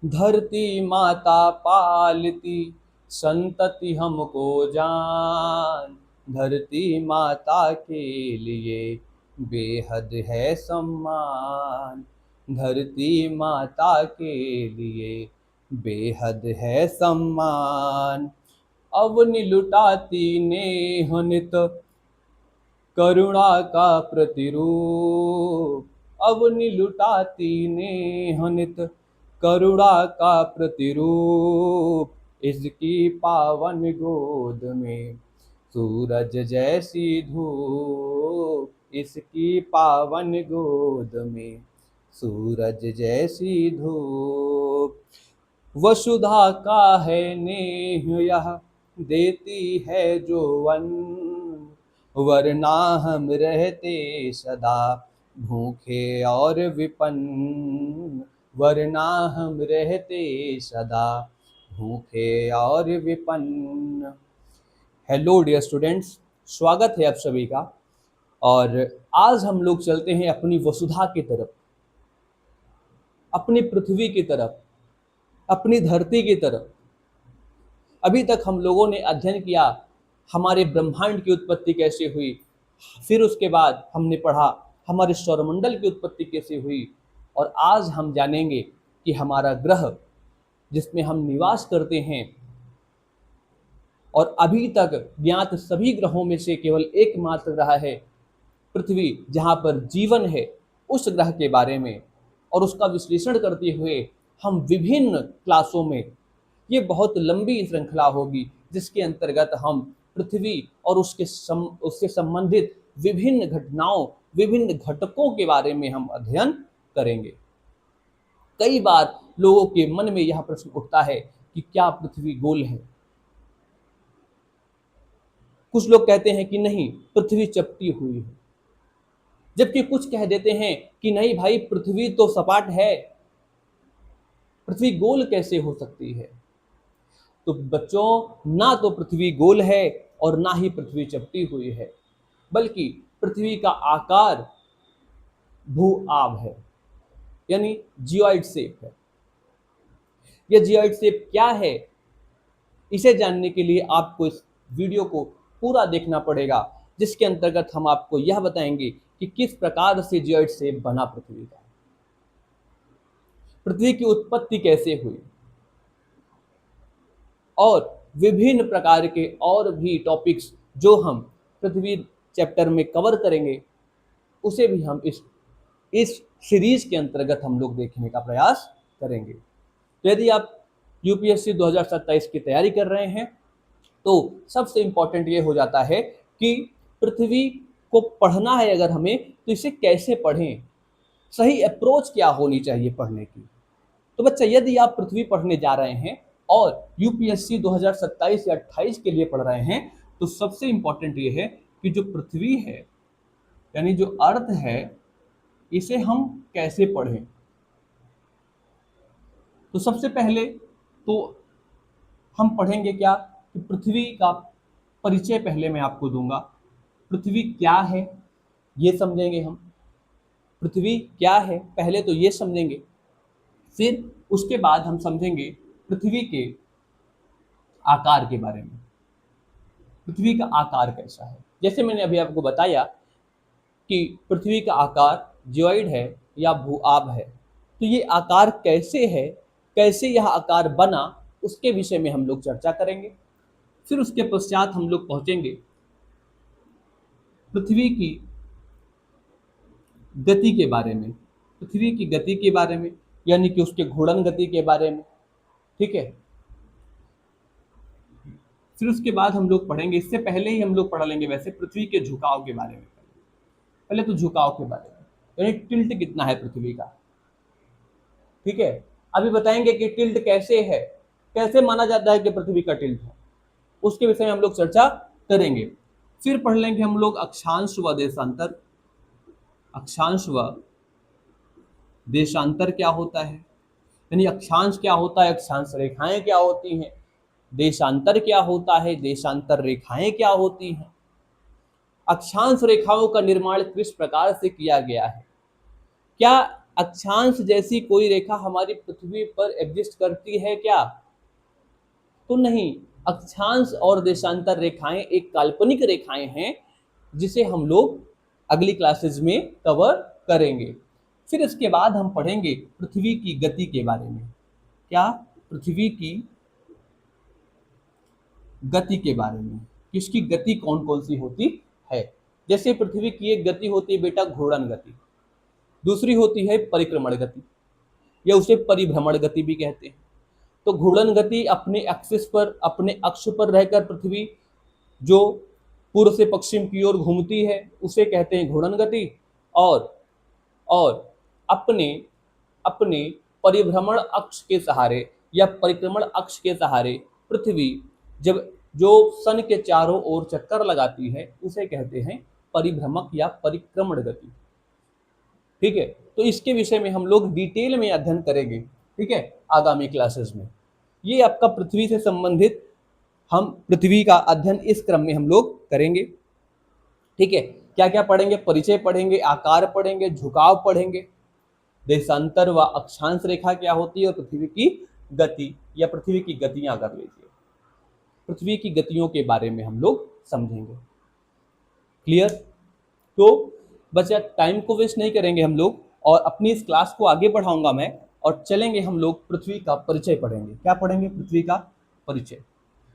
धरती माता पालती संतति हमको जान। धरती माता के लिए बेहद है सम्मान। धरती माता के लिए बेहद है सम्मान। अवनि लुटाती नेह नित करुणा का प्रतिरूप। अवनि लुटाती नेह नित करुणा का प्रतिरूप। इसकी पावन गोद में सूरज जैसी धूप। इसकी पावन गोद में सूरज जैसी धूप। वसुधा का है नेह यह देती है जो वन। वरना हम रहते सदा भूखे और विपन्न। वरना हम रहते सदा भूखे और विपन्न। हेलो डियर स्टूडेंट्स, स्वागत है आप सभी का। और आज हम लोग चलते हैं अपनी वसुधा की तरफ, अपनी पृथ्वी की तरफ, अपनी धरती की तरफ। अभी तक हम लोगों ने अध्ययन किया हमारे ब्रह्मांड की उत्पत्ति कैसे हुई, फिर उसके बाद हमने पढ़ा हमारे सौरमंडल की उत्पत्ति कैसे हुई, और आज हम जानेंगे कि हमारा ग्रह जिसमें हम निवास करते हैं और अभी तक ज्ञात सभी ग्रहों में से केवल एकमात्र ग्रह है पृथ्वी, जहाँ पर जीवन है, उस ग्रह के बारे में और उसका विश्लेषण करते हुए हम विभिन्न क्लासों में, ये बहुत लंबी श्रृंखला होगी जिसके अंतर्गत हम पृथ्वी और उससे संबंधित विभिन्न घटनाओं, विभिन्न घटकों के बारे में हम अध्ययन करेंगे। कई बार लोगों के मन में यह प्रश्न उठता है कि क्या पृथ्वी गोल है। कुछ लोग कहते हैं कि नहीं, पृथ्वी चपटी हुई है, जबकि कुछ कह देते हैं कि नहीं भाई, पृथ्वी तो सपाट है, पृथ्वी गोल कैसे हो सकती है। तो बच्चों, ना तो पृथ्वी गोल है और ना ही पृथ्वी चपटी हुई है, बल्कि पृथ्वी का आकार भू आब है, यानी जियोइड शेप है। यह जियोइड शेप क्या है, इसे जानने के लिए आपको इस वीडियो को पूरा देखना पड़ेगा, जिसके अंतर्गत हम आपको यह बताएंगे कि किस प्रकार से जियोइड शेप बना पृथ्वी का, पृथ्वी की उत्पत्ति कैसे हुई, और विभिन्न प्रकार के और भी टॉपिक्स जो हम पृथ्वी चैप्टर में कवर करेंगे, उसे भी हम इस सीरीज के अंतर्गत हम लोग देखने का प्रयास करेंगे। तो यदि आप यूपीएससी 2027 की तैयारी कर रहे हैं तो सबसे इम्पोर्टेंट ये हो जाता है कि पृथ्वी को पढ़ना है अगर हमें, तो इसे कैसे पढ़ें, सही अप्रोच क्या होनी चाहिए पढ़ने की। तो बच्चा, यदि आप पृथ्वी पढ़ने जा रहे हैं और यूपीएससी 2027 या 28 के लिए पढ़ रहे हैं, तो सबसे इम्पोर्टेंट ये है कि जो पृथ्वी है, यानी जो अर्थ है, इसे हम कैसे पढ़ें। तो सबसे पहले तो हम पढ़ेंगे क्या कि पृथ्वी का परिचय पहले मैं आपको दूंगा। पृथ्वी क्या है ये समझेंगे हम। पृथ्वी क्या है पहले तो ये समझेंगे, फिर उसके बाद हम समझेंगे पृथ्वी के आकार के बारे में। पृथ्वी का आकार कैसा है, जैसे मैंने अभी आपको बताया कि पृथ्वी का आकार जियोइड है या भूआब है। तो ये आकार कैसे है, कैसे यह आकार बना, उसके विषय में हम लोग चर्चा करेंगे। फिर उसके पश्चात हम लोग पहुंचेंगे पृथ्वी की गति के बारे में, पृथ्वी की गति के बारे में, यानी कि उसके घूर्णन गति के बारे में। ठीक है। फिर उसके बाद हम लोग पढ़ेंगे, इससे पहले ही हम लोग पढ़ लेंगे वैसे पृथ्वी के झुकाव के बारे में। पहले तो झुकाव के बारे में, यानी टिल्ट कितना है पृथ्वी का। ठीक है। अभी बताएंगे कि टिल्ट कैसे है, कैसे माना जाता है कि पृथ्वी का टिल्ट है, उसके विषय में हम लोग चर्चा करेंगे। फिर पढ़ लेंगे हम लोग अक्षांश व देशांतर। अक्षांश व देशांतर क्या होता है, यानी अक्षांश क्या होता है, अक्षांश रेखाएं क्या होती हैं, देशांतर क्या होता है, देशांतर रेखाएं क्या होती हैं, अक्षांश रेखाओं का निर्माण किस प्रकार से किया गया है, क्या अक्षांश जैसी कोई रेखा हमारी पृथ्वी पर एग्जिस्ट करती है क्या? तो नहीं। अक्षांश और देशांतर रेखाएं एक काल्पनिक रेखाएं हैं जिसे हम लोग अगली क्लासेस में कवर करेंगे। फिर इसके बाद हम पढ़ेंगे पृथ्वी की गति के बारे में। क्या? पृथ्वी की गति के बारे में, किसकी गति कौन कौन सी होती है। जैसे पृथ्वी की एक गति होती है बेटा घूर्णन गति, दूसरी होती है परिक्रमण गति, या उसे परिभ्रमण गति भी कहते हैं। तो घूर्णन गति अपने एक्सिस पर, अपने अक्ष पर रहकर पृथ्वी जो पूर्व से पश्चिम की ओर घूमती है उसे कहते हैं घूर्णन गति। और अपने अपने परिभ्रमण अक्ष के सहारे या परिक्रमण अक्ष के सहारे पृथ्वी जब जो सन के चारों ओर चक्कर लगाती है उसे कहते हैं परिभ्रमक या परिक्रमण गति। ठीक है, तो इसके विषय में हम लोग डिटेल में अध्ययन करेंगे, ठीक है, आगामी क्लासेस में। ये आपका पृथ्वी से संबंधित हम पृथ्वी का अध्ययन इस क्रम में हम लोग करेंगे। ठीक है, क्या क्या पढ़ेंगे? परिचय पढ़ेंगे, आकार पढ़ेंगे, झुकाव पढ़ेंगे, देशांतर व अक्षांश रेखा क्या होती है, और पृथ्वी की गति या पृथ्वी की गतियां कर लीजिए, पृथ्वी की गतियों के बारे में हम लोग समझेंगे। क्लियर? तो बच्चा टाइम को वेस्ट नहीं करेंगे हम लोग, और अपनी इस क्लास को आगे बढ़ाऊंगा मैं, और चलेंगे हम लोग पृथ्वी का परिचय पढ़ेंगे। क्या पढ़ेंगे? पृथ्वी का परिचय,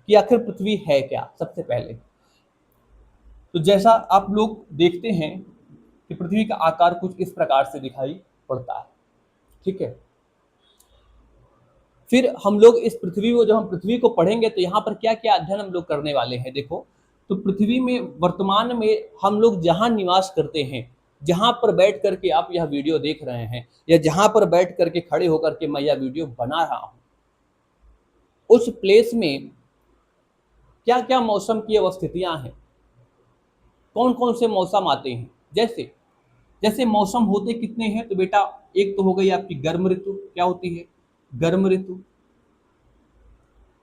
कि आखिर पृथ्वी है क्या सबसे पहले। तो जैसा आप लोग देखते हैं कि पृथ्वी का आकार कुछ इस प्रकार से दिखाई पड़ता है। ठीक है, फिर हम लोग इस पृथ्वी को, जब हम पृथ्वी को पढ़ेंगे तो यहाँ पर क्या क्या अध्ययन हम लोग करने वाले हैं। देखो, तो पृथ्वी में वर्तमान में हम लोग जहाँ निवास करते हैं, जहाँ पर बैठ करके आप यह वीडियो देख रहे हैं, या जहाँ पर बैठ करके खड़े होकर के मैं यह वीडियो बना रहा हूँ, उस प्लेस में क्या क्या मौसम की अवस्थितियाँ हैं, कौन कौन से मौसम आते हैं। जैसे जैसे मौसम होते कितने हैं, तो बेटा एक तो हो गई आपकी गर्म ऋतु। क्या होती है? गर्म ऋतु।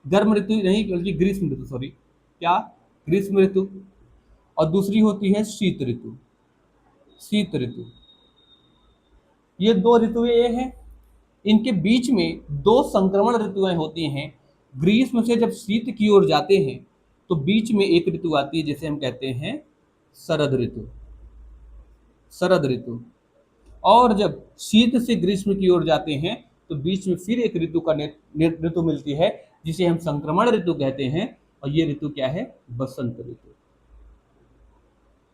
गर्म ऋतु नहीं बल्कि ग्रीष्म ऋतु, सॉरी, क्या? ग्रीष्म ऋतु। और दूसरी होती है शीत ऋतु। शीत ऋतु, ये दो ऋतुएं ये हैं। इनके बीच में दो संक्रमण ऋतुएं होती हैं। ग्रीष्म से जब शीत की ओर जाते हैं तो बीच में एक ऋतु आती है जिसे हम कहते हैं शरद ऋतु। शरद ऋतु। और जब शीत से ग्रीष्म की ओर जाते हैं तो बीच में फिर एक ऋतु का ऋतु मिलती है जिसे हम संक्रमण ऋतु कहते हैं। और ये ऋतु क्या है? बसंत ऋतु।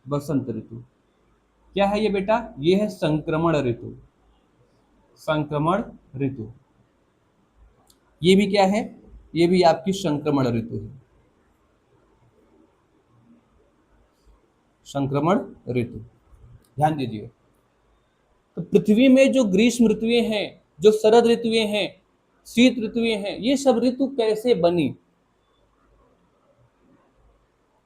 बसंत ऋतु क्या है ये बेटा? ये है संक्रमण ऋतु। संक्रमण ऋतु, ये भी क्या है? ये भी आपकी संक्रमण ऋतु है। संक्रमण ऋतु, ध्यान दीजिए। तो पृथ्वी में जो ग्रीष्म ऋतुएं हैं, जो शरद ऋतुएं हैं, शीत ऋतुएं हैं, ये सब ऋतु कैसे बनी,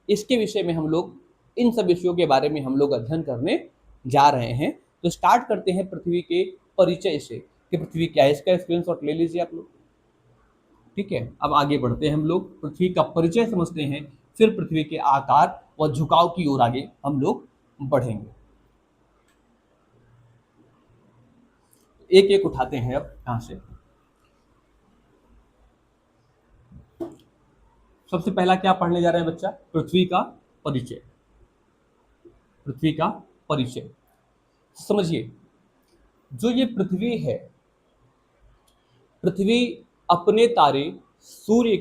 इसके विषय में हम लोग, इन सब विषयों के बारे में हम लोग अध्ययन करने जा रहे हैं। तो स्टार्ट करते हैं पृथ्वी के परिचय से कि पृथ्वी क्या है। इसका स्क्रीनशॉट ले लीजिए आप लोग। ठीक है, अब आगे बढ़ते हैं हम लोग, पृथ्वी का परिचय समझते हैं, फिर पृथ्वी के आकार व झुकाव की ओर आगे हम लोग बढ़ेंगे। एक एक उठाते हैं अब यहां से। सबसे पहला क्या पढ़ने जा रहे हैं बच्चा? पृथ्वी का परिचय। पृथ्वी का परिचय समझिए। जो ये पृथ्वी है, पृथ्वी अपने तारे सूर्य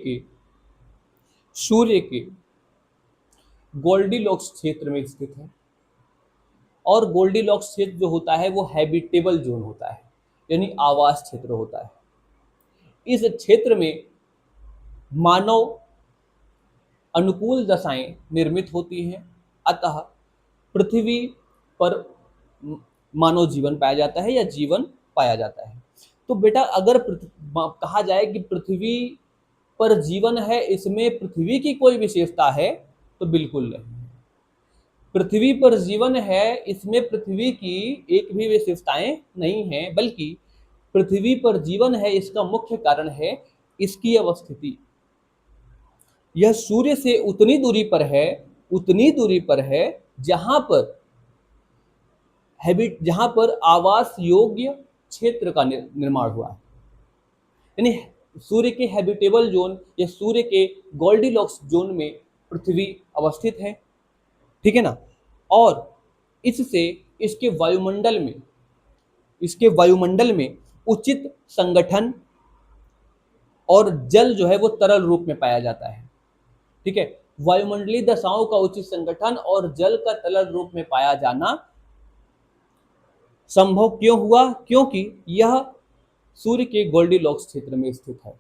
के गोल्डीलॉक्स क्षेत्र में स्थित है। और गोल्डीलॉक्स क्षेत्र जो होता है वो हैबिटेबल जोन होता है, यानी आवास क्षेत्र होता है। इस क्षेत्र में मानव अनुकूल दशाएं निर्मित होती हैं, अतः पृथ्वी पर मानव जीवन पाया जाता है या जीवन पाया जाता है। तो बेटा अगर कहा जाए कि पृथ्वी पर जीवन है, इसमें पृथ्वी की कोई विशेषता है, तो बिल्कुल नहीं। पृथ्वी पर जीवन है, इसमें पृथ्वी की एक भी विशेषताएं नहीं है, बल्कि पृथ्वी पर जीवन है इसका मुख्य कारण है इसकी अवस्थिति। यह सूर्य से उतनी दूरी पर है जहां पर आवास योग्य क्षेत्र का निर्माण हुआ है। यानी सूर्य के हैबिटेबल जोन या सूर्य के गोल्डीलॉक्स जोन में पृथ्वी अवस्थित है, ठीक है ना। और इससे इसके वायुमंडल में उचित संगठन और जल जो है वो तरल रूप में पाया जाता है, ठीक है। वायुमंडलीय दशाओं का उचित संगठन और जल का तरल रूप में पाया जाना संभव क्यों हुआ? क्योंकि यह सूर्य के गोल्डीलॉक्स क्षेत्र में स्थित है,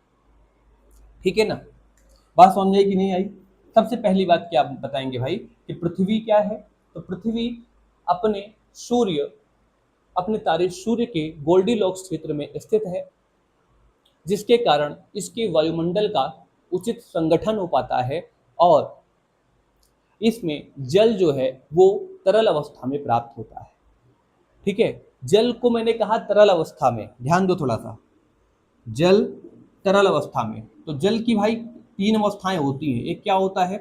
ठीक है ना। बात समझ आई कि नहीं आई? सबसे पहली बात क्या बताएंगे भाई कि पृथ्वी क्या है। तो पृथ्वी अपने तारे सूर्य के गोल्डीलॉक्स क्षेत्र में स्थित है, जिसके कारण इसके वायुमंडल का उचित संगठन हो पाता है और इसमें जल जो है वो तरल अवस्था में प्राप्त होता है, ठीक है। जल को मैंने कहा तरल अवस्था में, ध्यान दो थोड़ा सा, जल तरल अवस्था में। तो जल की भाई 3 अवस्थाएं होती हैं। एक क्या होता है?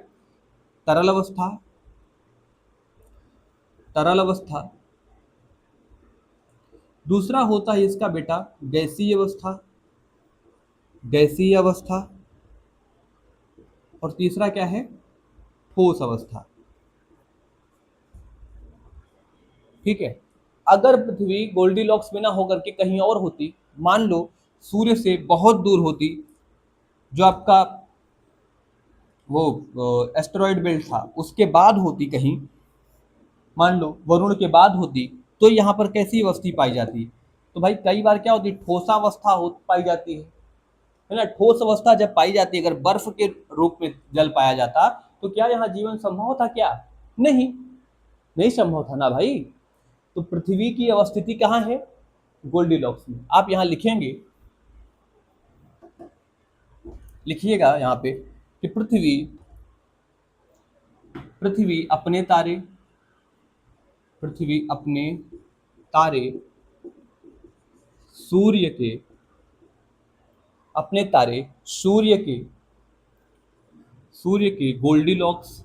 तरल अवस्था, दूसरा होता है इसका बेटा गैसीय अवस्था, और तीसरा क्या है? ठोस अवस्था, ठीक है। अगर पृथ्वी गोल्डीलॉक्स में ना होकर के कहीं और होती, मान लो सूर्य से बहुत दूर होती, जो आपका वो एस्टेरॉयड बेल्ट था उसके बाद होती, कहीं मान लो वरुण के बाद होती, तो यहाँ पर कैसी अवस्था पाई जाती? तो भाई कई बार क्या होती, ठोसावस्था पाई जाती है ना। ठोस अवस्था जब पाई जाती है, अगर बर्फ के रूप में जल पाया जाता, तो क्या यहाँ जीवन संभव था? क्या नहीं, नहीं संभव था ना भाई। तो पृथ्वी की अवस्थिति कहाँ है? गोल्डीलॉक्स में। आप यहाँ लिखिएगा यहाँ पे कि पृथ्वी अपने तारे सूर्य के गोल्डीलॉक्स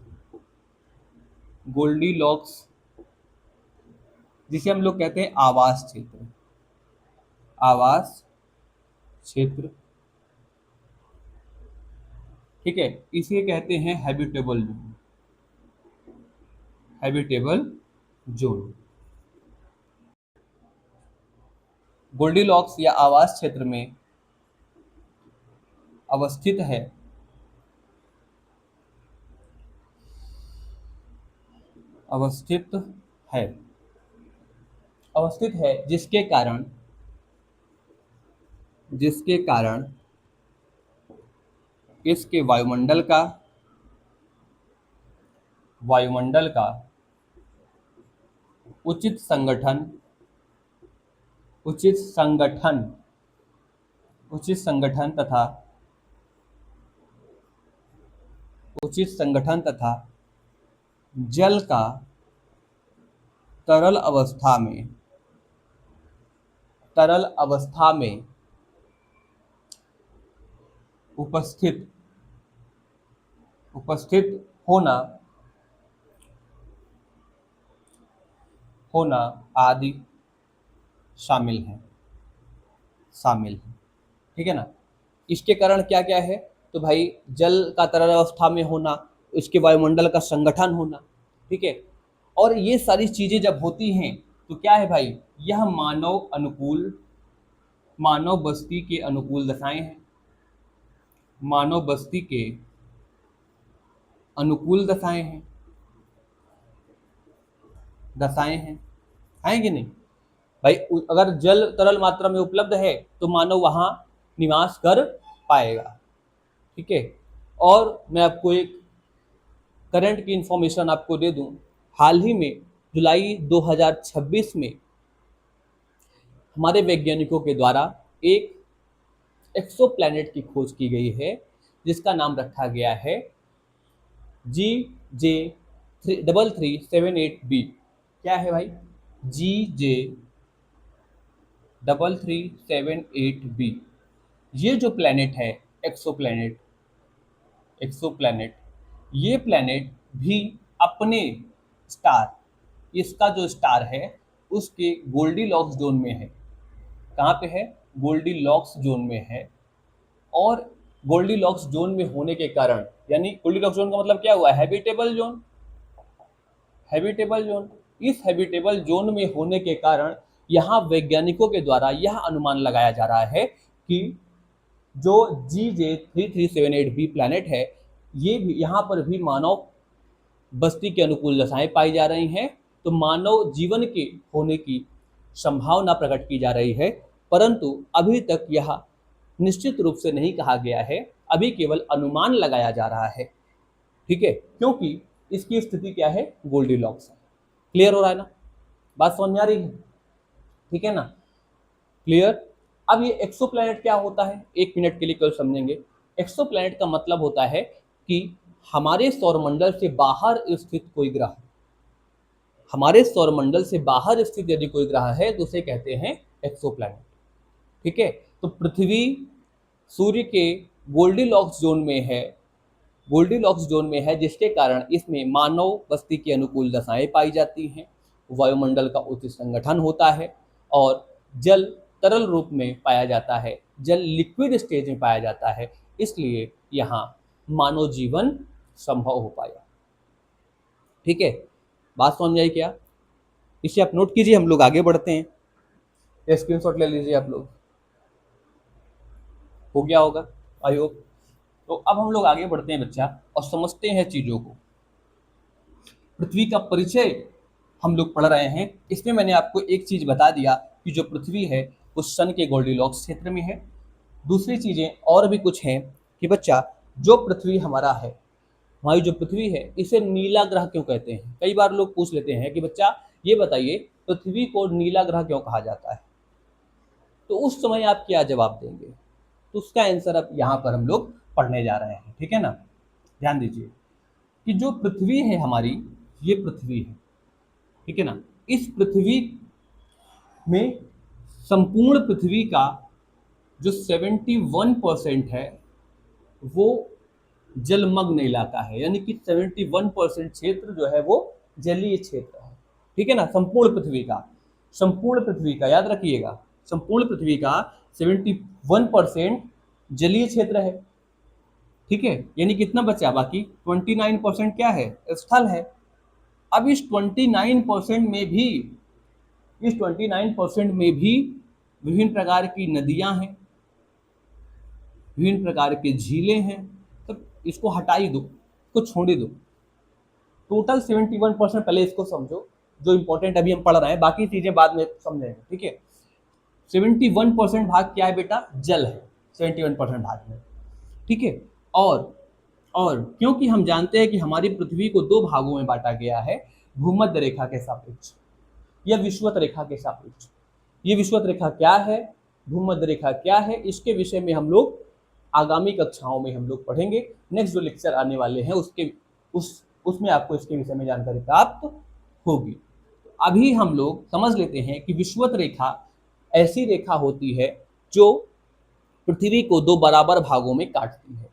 जिसे हम लोग कहते हैं आवास क्षेत्र, ठीक है। इसे कहते हैं हैबिटेबल जोन। गोल्डीलॉक्स या आवास क्षेत्र में अवस्थित है जिसके कारण इसके वायुमंडल का उचित संगठन तथा जल का तरल अवस्था में उपस्थित होना आदि शामिल है, ठीक है ना। इसके कारण क्या क्या है? तो भाई जल का तरल अवस्था में होना, इसके वायुमंडल का संगठन होना, ठीक है। और ये सारी चीजें जब होती हैं तो क्या है भाई, यह मानव बस्ती के अनुकूल दशाएं हैं। मानव बस्ती के अनुकूल दशाएं हैं कि नहीं भाई? अगर जल तरल मात्रा में उपलब्ध है तो मानव वहां निवास कर पाएगा, ठीक है। और मैं आपको एक करंट की इंफॉर्मेशन आपको दे दूं, हाल ही में जुलाई 2026 में हमारे वैज्ञानिकों के द्वारा एक एक्सोप्लैनेट की खोज की गई है, जिसका नाम रखा गया है GJ3378b। क्या है भाई? GJ3378b। ये जो प्लैनेट है, एक्सोप्लैनेट, ये प्लैनेट भी अपने स्टार, इसका जो स्टार है उसके गोल्डीलॉक्स जोन में है, कहाँ पे है, गोल्डीलॉक्स जोन में है। और गोल्डीलॉक्स जोन में होने के कारण, यानी गोल्डीलॉक्स जोन का मतलब क्या हुआ, हैबिटेबल जोन। हैबिटेबल जोन, इस हैबिटेबल जोन में होने के कारण यहाँ वैज्ञानिकों के द्वारा यह अनुमान लगाया जा रहा है कि जो GJ3378b प्लैनेट है, ये भी यहाँ पर भी मानव बस्ती के अनुकूल दशाएं पाई जा रही हैं। तो मानव जीवन के होने की संभावना प्रकट की जा रही है, परंतु अभी तक यह निश्चित रूप से नहीं कहा गया है, अभी केवल अनुमान लगाया जा रहा है। ठीक है, क्योंकि इसकी स्थिति क्या है, गोल्डीलॉक्स है। क्लियर हो रहा है ना, बात समझ में आ रही है, ठीक है ना, क्लियर। अब ये एक्सोप्लैनेट क्या होता है, एक मिनट के लिए केवल समझेंगे। एक्सोप्लैनेट का मतलब होता है कि हमारे सौरमंडल से बाहर स्थित कोई ग्रह, हमारे सौरमंडल से बाहर स्थित यदि कोई ग्रह है तो उसे कहते हैं एक्सोप्लैनेट। ठीक है, तो पृथ्वी सूर्य के गोल्डीलॉक्स जोन में है, गोल्डीलॉक्स जोन में है, जिसके कारण इसमें मानव बस्ती की अनुकूल दशाएं पाई जाती हैं, वायुमंडल का उचित संगठन होता है और जल तरल रूप में पाया जाता है, जल लिक्विड स्टेज में पाया जाता है, इसलिए यहाँ मानव जीवन संभव हो पाया। ठीक है, बात समझ में आई क्या, इसे आप नोट कीजिए, हम लोग आगे बढ़ते हैं। स्क्रीनशॉट ले लीजिए आप लोग, हो गया होगा आई होप। तो अब हम लोग आगे बढ़ते हैं बच्चा और समझते हैं चीजों को। पृथ्वी का परिचय हम लोग पढ़ रहे हैं, इसमें मैंने आपको एक चीज बता दिया कि जो पृथ्वी है वो सन के गोल्डीलॉक्स क्षेत्र में है। दूसरी चीजें और भी कुछ हैं कि बच्चा जो पृथ्वी हमारा है, हमारी जो पृथ्वी है, इसे नीला ग्रह क्यों कहते हैं। कई बार लोग पूछ लेते हैं कि बच्चा ये बताइए पृथ्वी को नीला ग्रह क्यों कहा जाता है, तो उस समय आप क्या जवाब देंगे, तो उसका आंसर अब यहाँ पर हम लोग पढ़ने जा रहे हैं। ठीक है ना, ध्यान दीजिए कि जो पृथ्वी है हमारी, ये पृथ्वी है, ठीक है ना, इस पृथ्वी में संपूर्ण पृथ्वी का जो 71% है वो जलमग्न इलाका है, यानी कि 71% क्षेत्र जो है वो जलीय क्षेत्र है। ठीक है ना, संपूर्ण पृथ्वी का याद रखिएगा, संपूर्ण पृथ्वी का 71% जलीय क्षेत्र है। ठीक है, यानी कितना बचा, बाकी 29% क्या है, स्थल है। अब इस 29% में भी, इस 29% में भी विभिन्न प्रकार की नदियां हैं, विभिन्न प्रकार के झीलें हैं, तो इसको हटा ही दो, इसको छोड़ ही दो। टोटल 71%, पहले इसको समझो, जो इंपॉर्टेंट अभी हम पढ़ रहे हैं, बाकी चीजें बाद में समझेंगे। ठीक है, 71% भाग क्या है बेटा, जल है 71% भाग में। ठीक है, और क्योंकि हम जानते हैं कि हमारी पृथ्वी को दो भागों में बांटा गया है, भूमध्य रेखा के सापेक्ष या विषुवत रेखा के सापेक्ष। ये विषुवत रेखा क्या है, भूमध्य रेखा क्या है, इसके विषय में हम लोग आगामी कक्षाओं में हम लोग पढ़ेंगे। नेक्स्ट जो लेक्चर आने वाले हैं उसमें आपको इसके विषय में जानकारी प्राप्त होगी। अभी हम लोग समझ लेते हैं कि विषुवत रेखा ऐसी रेखा होती है जो पृथ्वी को दो बराबर भागों में काटती है।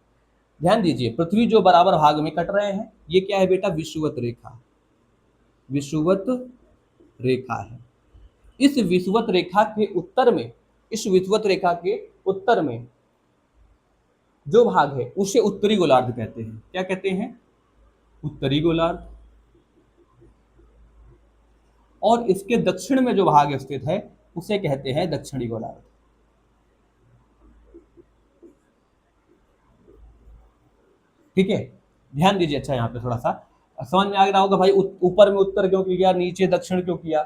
ध्यान दीजिए, पृथ्वी जो बराबर भाग में कट रहे हैं, ये क्या है बेटा, विषुवत रेखा, विषुवत रेखा है। इस विषुवत रेखा के उत्तर में, इस विषुवत रेखा के उत्तर में जो भाग है उसे उत्तरी गोलार्ध कहते हैं। क्या कहते हैं, उत्तरी गोलार्ध। और इसके दक्षिण में जो भाग स्थित है उसे कहते हैं दक्षिणी गोलार्ध। ठीक है, ध्यान दीजिए। अच्छा, यहाँ पे थोड़ा सा समझ में आ रहा होगा भाई, ऊपर में उत्तर क्यों किया, नीचे दक्षिण क्यों किया।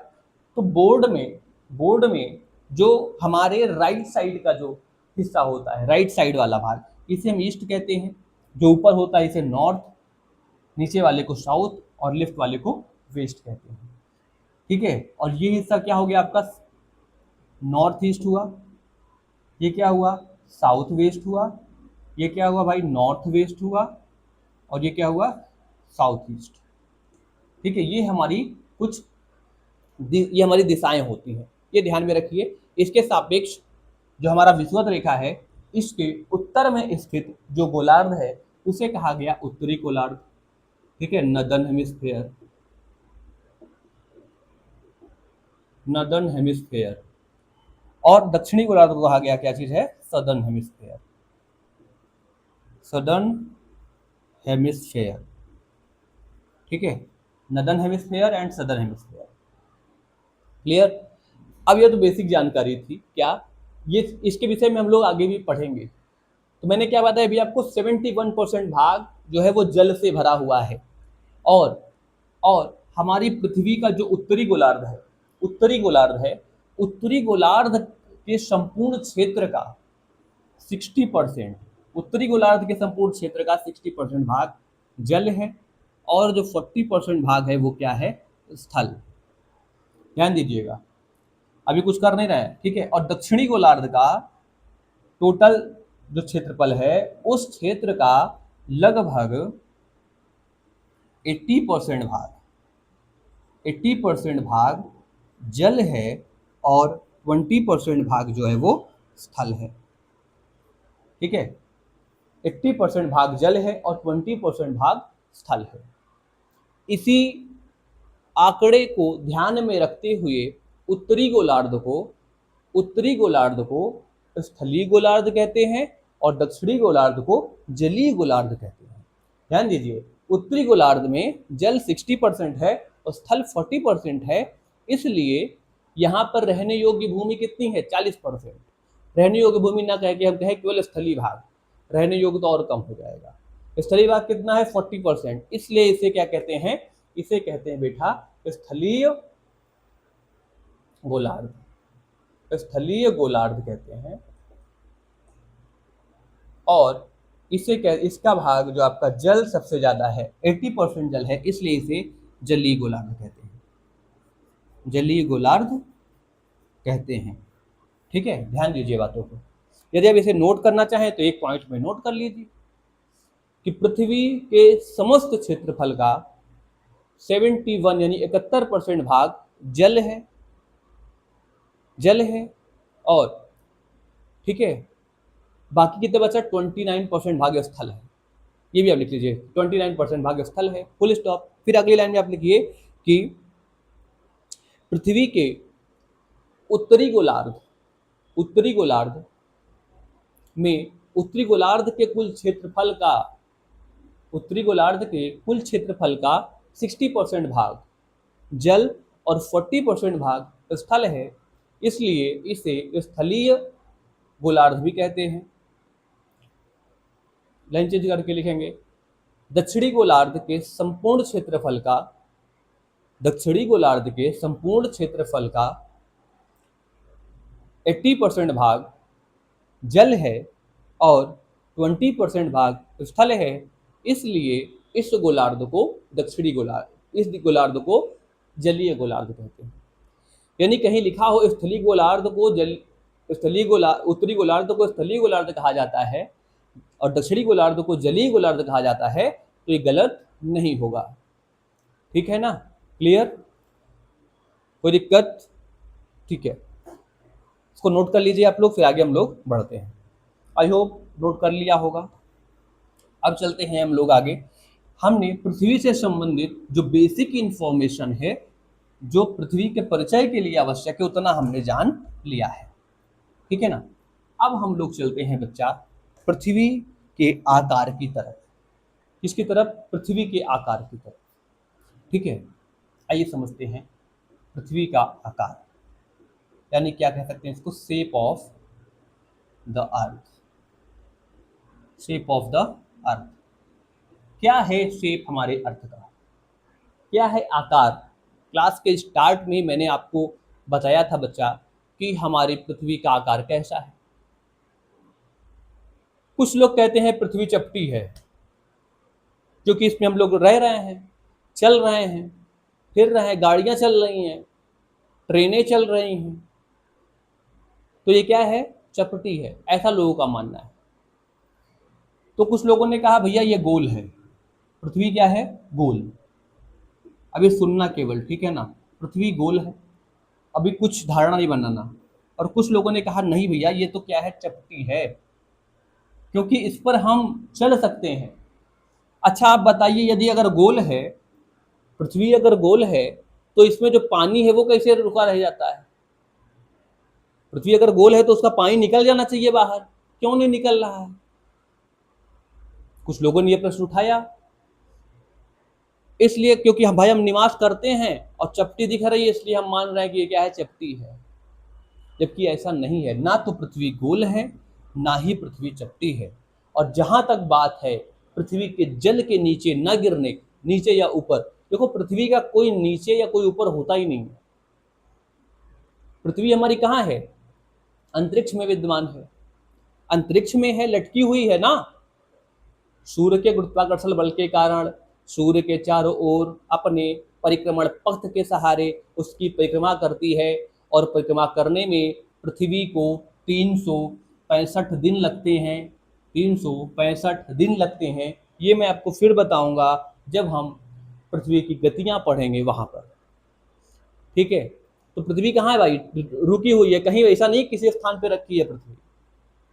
तो बोर्ड में जो हमारे राइट साइड का जो हिस्सा होता है, राइट साइड वाला भाग, इसे हम ईस्ट कहते हैं। जो ऊपर होता है इसे नॉर्थ, नीचे वाले को साउथ और लेफ्ट वाले को वेस्ट कहते हैं। ठीक है, और ये हिस्सा क्या हो गया आपका, नॉर्थ ईस्ट हुआ, ये क्या हुआ, साउथ वेस्ट हुआ, ये क्या हुआ भाई, नॉर्थ वेस्ट हुआ, और ये क्या हुआ, साउथ ईस्ट। ठीक है, ये हमारी दिशाएं होती हैं, ये ध्यान में रखिए। इसके सापेक्ष जो हमारा विषुवत रेखा है, इसके उत्तर में स्थित जो गोलार्ध है उसे कहा गया उत्तरी गोलार्ध। ठीक है, नदर्न हेमिस्फेयर, नदर्न हेमिस्फेयर। और दक्षिणी गोलार्ध को कहा गया क्या चीज है? सदर्न हेमिस्फेयर, सदर्न हेमिस्फेयर, ठीक है, northern hemisphere and southern hemisphere. Clear? अब ये तो बेसिक जानकारी थी क्या, ये इसके विषय में हम लोग आगे भी पढ़ेंगे। तो मैंने क्या बताया अभी आपको, 71% भाग जो है वो जल से भरा हुआ है। और हमारी पृथ्वी का जो उत्तरी गोलार्ध है, उत्तरी गोलार्ध है, उत्तरी गोलार्ध के संपूर्ण क्षेत्र का 60%, उत्तरी गोलार्ध के संपूर्ण क्षेत्र का 60% भाग जल है, और जो 40% भाग है वो क्या है? स्थल। ध्यान दीजिएगा, अभी कुछ कर नहीं रहा है, ठीक है। और दक्षिणी गोलार्ध का टोटल जो क्षेत्रफल है, उस क्षेत्र का लगभग 80% भाग जल है, और 20% भाग जो है वो स्थल है, ठीक है। 80% भाग जल है और 20% भाग स्थल है। इसी आंकड़े को ध्यान में रखते हुए उत्तरी गोलार्ध को स्थलीय गोलार्ध कहते हैं, और दक्षिणी गोलार्ध को जलीय गोलार्ध कहते हैं। ध्यान दीजिए, उत्तरी गोलार्ध में जल 60% है और स्थल 40% है, इसलिए यहाँ पर रहने योग्य भूमि कितनी है? 40%। रहने योग्य भूमि ना कह के हम कहें केवल स्थलीय भाग, रहने योग्य तो और कम हो जाएगा। स्थलीय भाग कितना है? 40%। इसलिए इसे क्या कहते हैं? इसे कहते हैं बेटा स्थलीय गोलार्ध, स्थलीय गोलार्ध कहते हैं। और इसका भाग जो आपका जल सबसे ज्यादा है, 80% जल है, इसलिए इसे जलीय गोलार्ध कहते हैं, जलीय गोलार्ध कहते हैं, ठीक है। ध्यान दीजिए बातों को। यदि आप इसे नोट करना चाहें तो एक पॉइंट में नोट कर लीजिए कि पृथ्वी के समस्त क्षेत्रफल का 71 यानी 71% भाग जल है, और ठीक है, बाकी कितने बचा? 29% भाग स्थल है। ये भी आप लिख लीजिए, 29% भाग स्थल है, फुल स्टॉप। फिर अगली लाइन में आप लिखिए कि पृथ्वी के उत्तरी गोलार्ध में उत्तरी गोलार्ध के कुल क्षेत्रफल का 60% भाग जल और 40% भाग स्थल है, इसलिए इसे स्थलीय गोलार्ध भी कहते हैं। लाइन चेंज करके लिखेंगे, दक्षिणी गोलार्ध के संपूर्ण क्षेत्रफल का 80% भाग जल है और 20% भाग स्थल है, इसलिए इस गोलार्ध को जलीय गोलार्ध कहते हैं। यानी कहीं लिखा हो उत्तरी गोलार्ध को स्थलीय गोलार्ध कहा जाता है और दक्षिणी गोलार्ध को जलीय गोलार्ध कहा जाता है, तो ये गलत नहीं होगा, ठीक है ना? क्लियर? कोई दिक्कत? ठीक है, इसको नोट कर लीजिए आप लोग, फिर आगे हम लोग बढ़ते हैं। आई होप नोट कर लिया होगा। अब चलते हैं हम लोग आगे। हमने पृथ्वी से संबंधित जो बेसिक इंफॉर्मेशन है, जो पृथ्वी के परिचय के लिए आवश्यक है, उतना हमने जान लिया है, ठीक है ना? अब हम लोग चलते हैं बच्चा पृथ्वी के आकार की तरफ। किसकी तरफ? पृथ्वी के आकार की तरफ, ठीक है। आइए समझते हैं पृथ्वी का आकार, यानी क्या कह सकते हैं इसको? Shape of the earth. Shape of the earth क्या है? शेप हमारे अर्थ का क्या है? आकार। क्लास के स्टार्ट में मैंने आपको बताया था बच्चा कि हमारी पृथ्वी का आकार कैसा है। कुछ लोग कहते हैं पृथ्वी चपटी है, क्योंकि इसमें हम लोग रह रहे हैं, चल रहे हैं, फिर रहे हैं, गाड़ियां चल रही हैं, ट्रेनें चल रही हैं, तो ये क्या है? चपटी है, ऐसा लोगों का मानना है। तो कुछ लोगों ने कहा भैया ये गोल है, पृथ्वी क्या है? गोल। अभी सुनना केवल, ठीक है ना? पृथ्वी गोल है, अभी कुछ धारणा नहीं बनाना। और कुछ लोगों ने कहा नहीं भैया ये तो क्या है? चपटी है, क्योंकि इस पर हम चल सकते हैं। अच्छा आप बताइए, यदि अगर गोल है, पृथ्वी अगर गोल है, तो इसमें जो पानी है वो कैसे रुका रह जाता है? पृथ्वी अगर गोल है तो उसका पानी निकल जाना चाहिए बाहर, क्यों नहीं निकल रहा है? कुछ लोगों ने यह प्रश्न उठाया, इसलिए क्योंकि हम भाई हम निवास करते हैं और चपटी दिख रही है इसलिए हम मान रहे हैं कि ये क्या है, चपटी है, जबकि ऐसा नहीं है। ना तो पृथ्वी गोल है, ना ही पृथ्वी चपटी है। और जहां तक बात है पृथ्वी के जल के नीचे न गिरने, नीचे या ऊपर, देखो पृथ्वी का कोई नीचे या कोई ऊपर होता ही नहीं है। पृथ्वी हमारी कहाँ है? अंतरिक्ष में विद्यमान है, अंतरिक्ष में है, लटकी हुई है ना। सूर्य के गुरुत्वाकर्षण बल के कारण सूर्य के चारों ओर अपने परिक्रमण पथ के सहारे उसकी परिक्रमा करती है, और परिक्रमा करने में पृथ्वी को 365 दिन लगते हैं, 365 दिन लगते हैं। ये मैं आपको फिर बताऊंगा जब हम पृथ्वी की गतियां पढ़ेंगे वहां पर, ठीक है। तो पृथ्वी कहाँ है भाई? रुकी हुई है कहीं, ऐसा नहीं किसी स्थान पे रखी है पृथ्वी,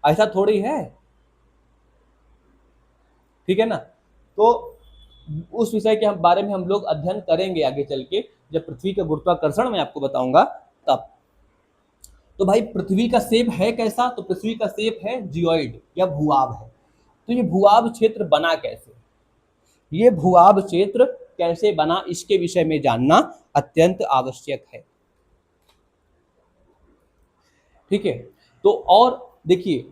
ऐसा थोड़ी है, ठीक है ना। तो उस विषय के बारे में हम लोग अध्ययन करेंगे आगे चल के, जब पृथ्वी का गुरुत्वाकर्षण मैं आपको बताऊंगा तब। तो भाई पृथ्वी का शेप है कैसा? तो पृथ्वी का शेप है जियोइड या भूआब है। तो ये भूआब क्षेत्र बना कैसे, ये भूआब क्षेत्र कैसे बना, इसके विषय में जानना अत्यंत आवश्यक है, ठीक है। तो और देखिए,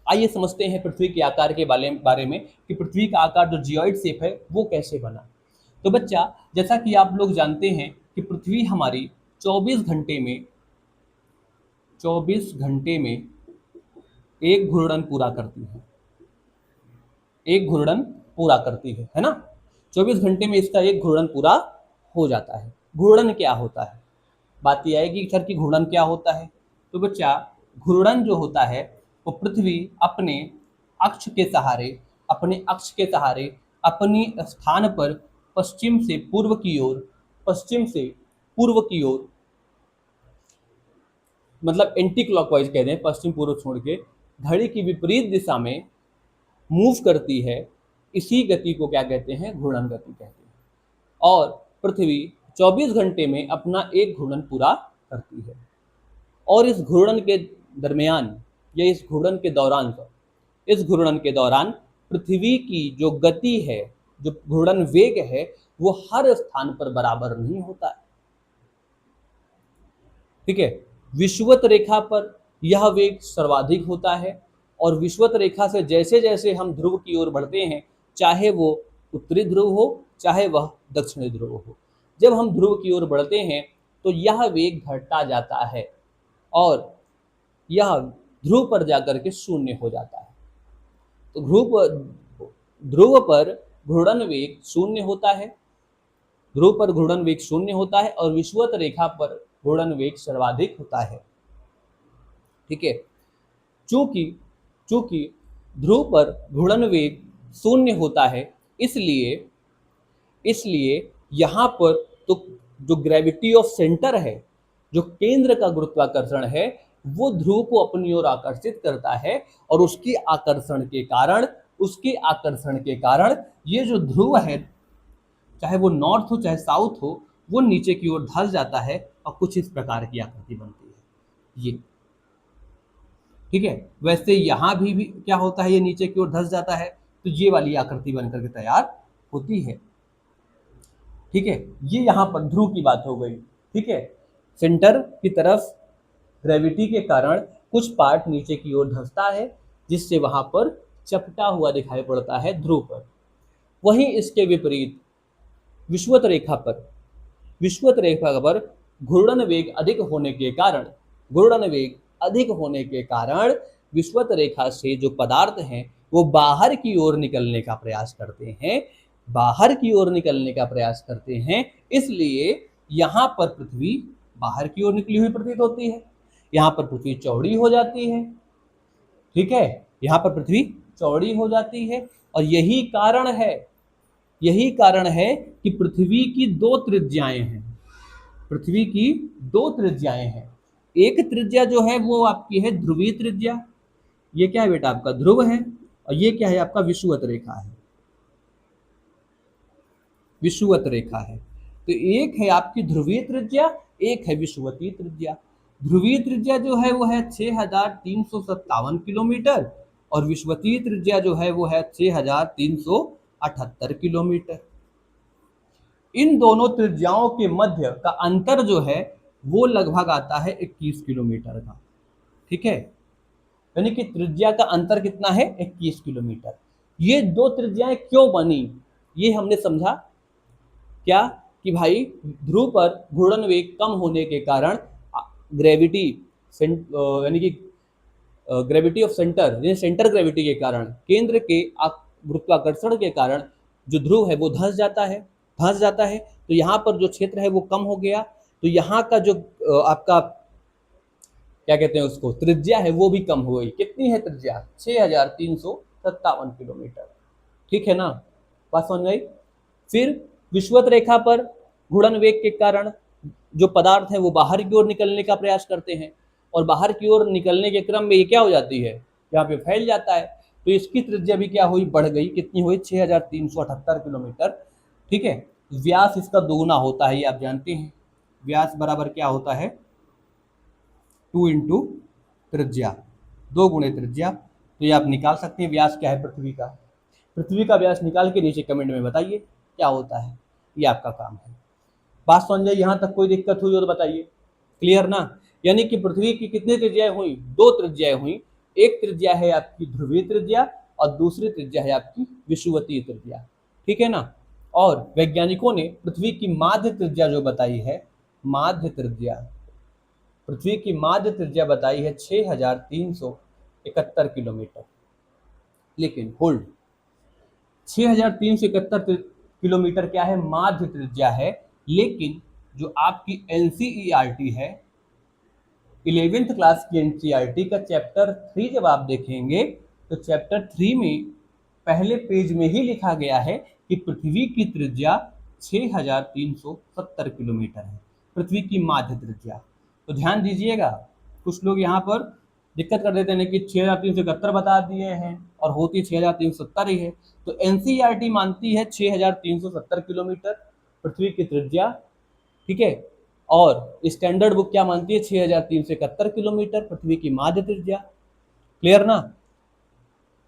आइए समझते हैं पृथ्वी के आकार के बारे में कि पृथ्वी का आकार जो जियोइड शेप है वो कैसे बना। तो बच्चा, जैसा कि आप लोग जानते हैं कि पृथ्वी हमारी 24 घंटे में 24 घंटे में एक घूर्णन पूरा करती है, एक घूर्णन पूरा करती है ना। 24 घंटे में इसका एक घूर्णन पूरा हो जाता है। घूर्णन क्या होता है, बात यह आएगी सर कि घूर्णन क्या होता है। तो बच्चा, घूर्णन जो होता है वो पृथ्वी अपने अक्ष के सहारे, अपने अक्ष के सहारे अपनी स्थान पर पश्चिम से पूर्व की ओर, पश्चिम से पूर्व की ओर, मतलब एंटी क्लॉकवाइज कह दें, पश्चिम पूर्व छोड़ के घड़ी की विपरीत दिशा में मूव करती है। इसी गति को क्या कहते हैं? घूर्णन गति कहते हैं। और पृथ्वी 24 घंटे में अपना एक घूर्णन पूरा करती है। और इस घूर्णन के दरमियान या इस घूर्णन के दौरान, इस घूर्णन के दौरान पृथ्वी की जो गति है, जो घूर्णन वेग है, वो हर स्थान पर बराबर नहीं होता है, ठीक है। विषुवत रेखा पर यह वेग सर्वाधिक होता है, और विषुवत रेखा से जैसे जैसे हम ध्रुव की ओर बढ़ते हैं, चाहे वो उत्तरी ध्रुव हो चाहे वह दक्षिणी ध्रुव हो, जब हम ध्रुव की ओर बढ़ते हैं तो यह वेग घटता जाता है और यह ध्रुव पर जाकर के शून्य हो जाता है। तो ध्रुव पर घूर्णन वेग शून्य होता है, ध्रुव पर घूर्णन वेग शून्य होता है, और विषुवत रेखा पर घूर्णन वेग सर्वाधिक होता है, ठीक है। चूंकि चूंकि ध्रुव पर घूर्णन वेग शून्य होता है, इसलिए इसलिए यहाँ पर तो जो ग्रेविटी ऑफ सेंटर है, जो केंद्र का गुरुत्वाकर्षण है, वो ध्रुव को अपनी ओर आकर्षित करता है, और उसके आकर्षण के कारण ये जो ध्रुव है, चाहे वो नॉर्थ हो चाहे साउथ हो, वो नीचे की ओर धंस जाता है और कुछ इस प्रकार की आकृति बनती है ये, ठीक है। वैसे यहाँ भी क्या होता है, ये नीचे की ओर धंस जाता है तो ये वाली आकृति बनकर के तैयार होती है, ठीक है। ये यहाँ पर ध्रुव की बात हो गई, ठीक है। सेंटर की तरफ ग्रेविटी के कारण कुछ पार्ट नीचे की ओर धंसता है, जिससे वहां पर चपटा हुआ दिखाई पड़ता है ध्रुव पर। वहीं इसके विपरीत विषुवत रेखा पर घूर्णन वेग अधिक होने के कारण, विषुवत रेखा से जो पदार्थ हैं वो बाहर की ओर निकलने का प्रयास करते हैं, इसलिए यहाँ पर पृथ्वी बाहर की ओर निकली हुई प्रतीत होती है, यहाँ पर पृथ्वी चौड़ी हो जाती है, ठीक है। यहाँ पर पृथ्वी चौड़ी हो जाती है, और यही कारण है कि पृथ्वी की दो त्रिज्याएं हैं। एक त्रिज्या जो है वो आपकी है ध्रुवीय त्रिज्या, ये क्या है बेटा? आपका ध्रुव है, और ये क्या है? आपका विषुवत रेखा है। तो एक है आपकी ध्रुवीय त्रिज्या, एक है विषुवतीय त्रिज्या। ध्रुवीय त्रिज्या जो है वो है 6357 किलोमीटर और विश्वतीय त्रिज्या जो है वो है 6378 किलोमीटर। इन दोनों त्रिज्याओं के मध्य का अंतर जो है वो लगभग आता है 21 किलोमीटर का। ठीक है, यानी कि त्रिज्या का अंतर कितना है, 21 किलोमीटर। ये दो त्रिज्याएं क्यों बनी, ये हमने समझा क्या कि भाई ध्रुव पर घूर्णन वेग कम होने के कारण ग्रेविटी यानी कि ग्रेविटी ऑफ सेंटर यानी सेंटर ग्रेविटी के कारण, केंद्र के गुरुत्वाकर्षण के कारण जो ध्रुव है वो धंस जाता है। तो यहाँ पर जो क्षेत्र है वो कम हो गया, तो यहाँ का जो आपका क्या कहते हैं उसको त्रिज्या है वो भी कम हो गई। कितनी है त्रिज्या, 6357 किलोमीटर। ठीक है ना, बात समझ गई। फिर विषुवत रेखा पर घूर्णन वेग के कारण जो पदार्थ है वो बाहर की ओर निकलने का प्रयास करते हैं और बाहर की ओर निकलने के क्रम में ये क्या हो जाती है, यहाँ पे फैल जाता है। तो इसकी त्रिज्या भी क्या हुई, बढ़ गई। कितनी हुई, 6378 किलोमीटर। ठीक है, व्यास इसका दोगुना होता है, ये आप जानते हैं। व्यास बराबर क्या होता है, 2 इंटू त्रिज्या, 2 गुणे त्रिज्या। तो ये आप निकाल सकते हैं व्यास क्या है पृथ्वी का व्यास निकाल के नीचे कमेंट में बताइए क्या होता है, ये आपका काम है। बात समझ जाइए, यहाँ तक कोई दिक्कत हुई हो तो बताइए। क्लियर ना, यानी कि पृथ्वी की कितनी त्रिज्याएं हुई, 2 त्रिज्याएं हुई। एक त्रिज्या है आपकी ध्रुवीय त्रिज्या और दूसरी त्रिज्या है आपकी विषुवतीय त्रिज्या। ठीक है ना, और वैज्ञानिकों ने पृथ्वी की माध्य त्रिज्या जो बताई है, पृथ्वी की माध्य त्रिज्या बताई है 6371 किलोमीटर। लेकिन होल्ड, 6371 किलोमीटर क्या है, माध्य त्रिज्या है। लेकिन जो आपकी एनसीईआरटी है, 11th क्लास की एनसीईआरटी का चैप्टर 3 जब आप देखेंगे तो चैप्टर 3 में पहले पेज में ही लिखा गया है कि पृथ्वी की त्रिज्या 6370 किलोमीटर है, पृथ्वी की माध्य त्रिज्या। तो ध्यान दीजिएगा, कुछ लोग यहाँ पर दिक्कत कर देते हैं कि 6371 बता दिए हैं और होती 6370 ही है। तो एनसीईआरटी मानती है 6370 किलोमीटर पृथ्वी की त्रिज्या। ठीक है, और स्टैंडर्ड बुक क्या मानती है, 6371 किलोमीटर पृथ्वी की माध्य त्रिज्या। क्लियर ना।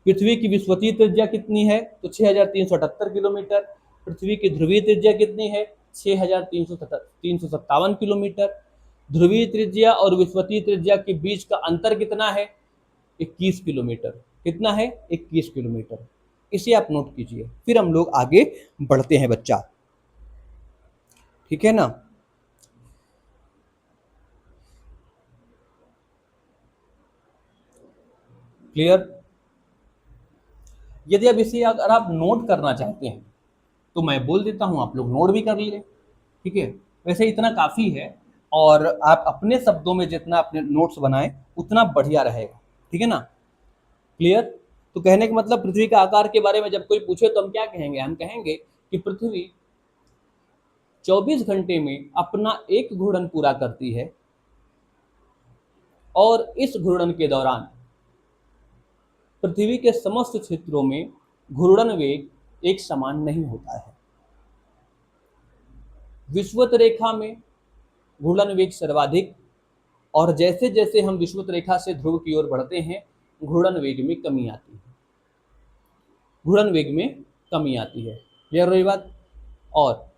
पृथ्वी की विषुवतीय त्रिज्या कितनी है, तो 6378 किलोमीटर। पृथ्वी की ध्रुवीय त्रिज्या कितनी है, 6357 किलोमीटर। ध्रुवीय त्रिज्या और विषुवतीय त्रिज्या के बीच का अंतर कितना है, 21 किलोमीटर। कितना है, 21 किलोमीटर। इसे आप नोट कीजिए, फिर हम लोग आगे बढ़ते हैं बच्चा। ठीक है ना, क्लियर। यदि अब इसे अगर आप नोट करना चाहते हैं तो मैं बोल देता हूं, आप लोग नोट भी कर लिए। ठीक है, वैसे इतना काफ़ी है और आप अपने शब्दों में जितना अपने नोट्स बनाएं उतना बढ़िया रहेगा। ठीक है ना, क्लियर। तो कहने का मतलब पृथ्वी का आकार के बारे में जब कोई पूछे तो हम क्या कहेंगे, हम कहेंगे कि पृथ्वी 24 घंटे में अपना एक घूर्णन पूरा करती है और इस घूर्णन के दौरान पृथ्वी के समस्त क्षेत्रों में घूर्णन वेग एक समान नहीं होता है। विषुवत रेखा में घूर्णन वेग सर्वाधिक, और जैसे जैसे हम विषुवत रेखा से ध्रुव की ओर बढ़ते हैं घूर्णन वेग में कमी आती है, घूर्णन वेग में कमी आती है। क्लियर रही बात। और